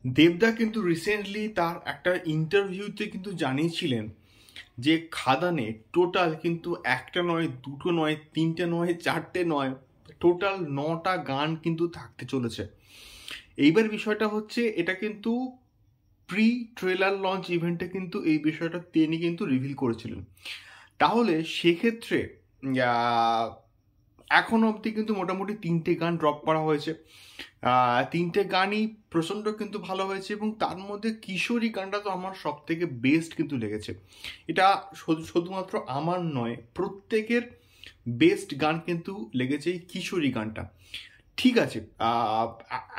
দেবদা কিন্তু রিসেন্টলি তার একটা ইন্টারভিউতে কিন্তু জানিয়েছিলেন যে খাদানে টোটাল কিন্তু একটা নয়, দুটো নয়, তিনটে নয়, চারটে নয়, টোটাল 9টা গান কিন্তু থাকতে চলেছে। এইবার বিষয়টা হচ্ছে এটা কিন্তু প্রি ট্রেলার লঞ্চ ইভেন্টে কিন্তু এই বিষয়টা তিনি কিন্তু রিভিল করেছিলেন। তাহলে সেক্ষেত্রে এখন অবধি কিন্তু মোটামুটি 3টে গান ড্রপ করা হয়েছে। 3টে গানই প্রচণ্ড কিন্তু ভালো হয়েছে, এবং তার মধ্যে কিশোরী গানটা তো আমার সব থেকে বেস্ট কিন্তু লেগেছে। এটা শুধুমাত্র আমার নয়, প্রত্যেকের বেস্ট গান কিন্তু লেগেছে এই কিশোরী গানটা। ঠিক আছে,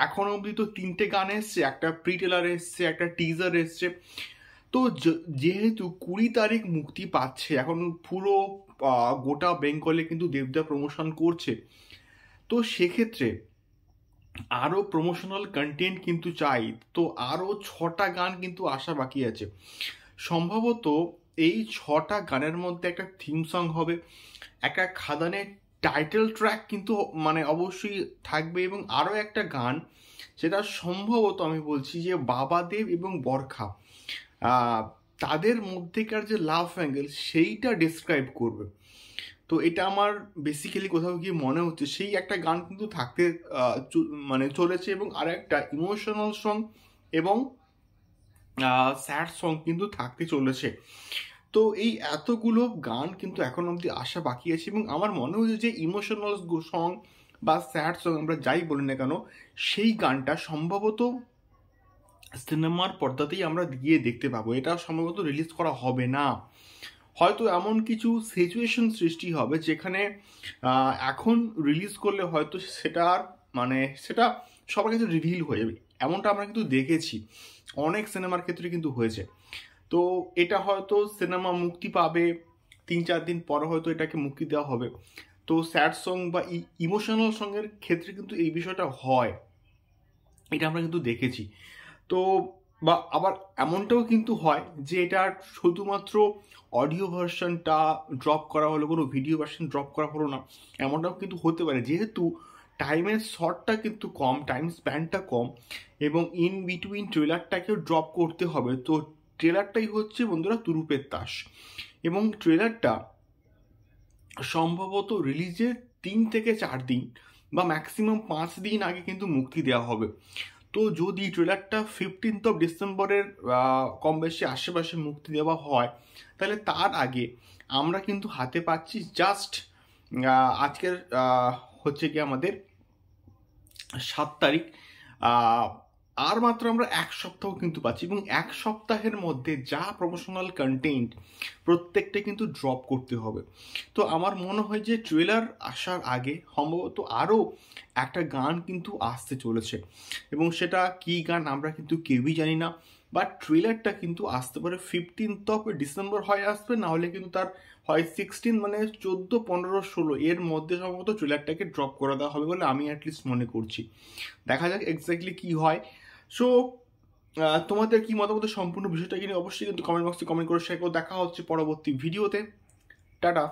এখন অবধি তো 3টে গান এসছে, একটা প্রি টেলার এসছে, একটা টিজার এসছে। তো যেহেতু 20 তারিখ মুক্তি পাচ্ছে, এখন পুরো গোটা বেঙ্গলে কিন্তু দেবদা প্রমোশন করছে, তো সেক্ষেত্রে আরও প্রমোশনাল কন্টেন্ট কিন্তু চাই। তো আরও 6টা গান কিন্তু আসা বাকি আছে। সম্ভবত এই 6টা গানের মধ্যে একটা থিম সং হবে, একটা খাদানের টাইটেল ট্র্যাক কিন্তু মানে অবশ্যই থাকবে, এবং আরও একটা গান যেটা সম্ভবত আমি বলছি যে বাবাদেব এবং বরখা তাদের মধ্যেকার যে লাভ অ্যাঙ্গেল সেইটা ডিসক্রাইব করবে। তো এটা আমার বেসিক্যালি কোথাও গিয়ে মনে হচ্ছে সেই একটা গান কিন্তু থাকতে মানে চলেছে, এবং আর একটা ইমোশনাল সং এবং স্যাড সং কিন্তু থাকতে চলেছে। তো এই এতগুলো গান কিন্তু এখন অবধি আসা বাকি আছে, এবং আমার মনে হচ্ছে যে ইমোশনাল সং বা স্যাড সং আমরা যাই বলি না কেন, সেই গানটা সম্ভবত সিনেমার পর্দাতেই আমরা গিয়ে দেখতে পাবো। এটা সম্ভবত রিলিজ করা হবে না, হয়তো এমন কিছু সিচুয়েশন সৃষ্টি হবে যেখানে এখন রিলিজ করলে হয়তো সেটা মানে সেটা সবার কাছে রিভিল হয়ে যাবে। এমনটা আমরা কিন্তু দেখেছি, অনেক সিনেমার ক্ষেত্রে কিন্তু হয়েছে। তো এটা হয়তো সিনেমা মুক্তি পাবে 3-4 দিন পরে হয়তো এটাকে মুক্তি দেওয়া হবে। তো স্যাড সং বা ইমোশনাল সঙ্গের ক্ষেত্রে কিন্তু এই বিষয়টা হয়, এটা আমরা কিন্তু দেখেছি। তো বা আবার এমনটাও কিন্তু হয় যে এটার শুধুমাত্র অডিও ভার্সনটা ড্রপ করা হলো, কোনো ভিডিও ভার্সন ড্রপ করা হলো না, এমনটাও কিন্তু হতে পারে। যেহেতু টাইমের শর্টটা কিন্তু কম, টাইম স্প্যানটা কম, এবং ইন বিটুইন ট্রেলারটাকেও ড্রপ করতে হবে। তো ট্রেলারটাই হচ্ছে বন্ধুরা তুরুপের তাস, এবং ট্রেলারটা সম্ভবত রিলিজের 3 থেকে 4 দিন বা ম্যাক্সিমাম 5 দিন আগে কিন্তু মুক্তি দেওয়া হবে। তো যদি ট্রেলারটা 15th অফ ডিসেম্বরের কম বেশি আশেপাশে মুক্তি দেওয়া হয়, তাহলে তার আগে আমরা কিন্তু হাতে পাচ্ছি জাস্ট আজকের হচ্ছে কি আমাদের 7 তারিখ, আর মাত্র আমরা 1 সপ্তাহ কিন্তু পাচ্ছি, এবং 1 সপ্তাহের মধ্যে যা প্রমোশনাল কন্টেন্ট প্রত্যেকটা কিন্তু ড্রপ করতে হবে। তো আমার মনে হয় যে ট্রেলার আসার আগে সম্ভবত আরও একটা গান কিন্তু আসতে চলেছে, এবং সেটা কি গান আমরা কিন্তু কেউই জানি না। বাট ট্রেলারটা কিন্তু আসতে পারে 15th অফ ডিসেম্বর হয় আসবে, না হলে কিন্তু তার হয় 16 মানে 14, 15, 16 এর মধ্যে সম্ভবত ট্রেলারটাকে ড্রপ করে দেওয়া হবে বলে আমি অ্যাটলিস্ট মনে করছি। দেখা যাক এক্স্যাক্টলি কি হয়। সো তোমাদের কি মতামত সম্পূর্ণ বিষয়টা কিনে অবশ্যই কিন্তু কমেন্ট বক্সে কমেন্ট করে শেয়ার করো। দেখা হচ্ছে পরবর্তী ভিডিওতে। টাটা।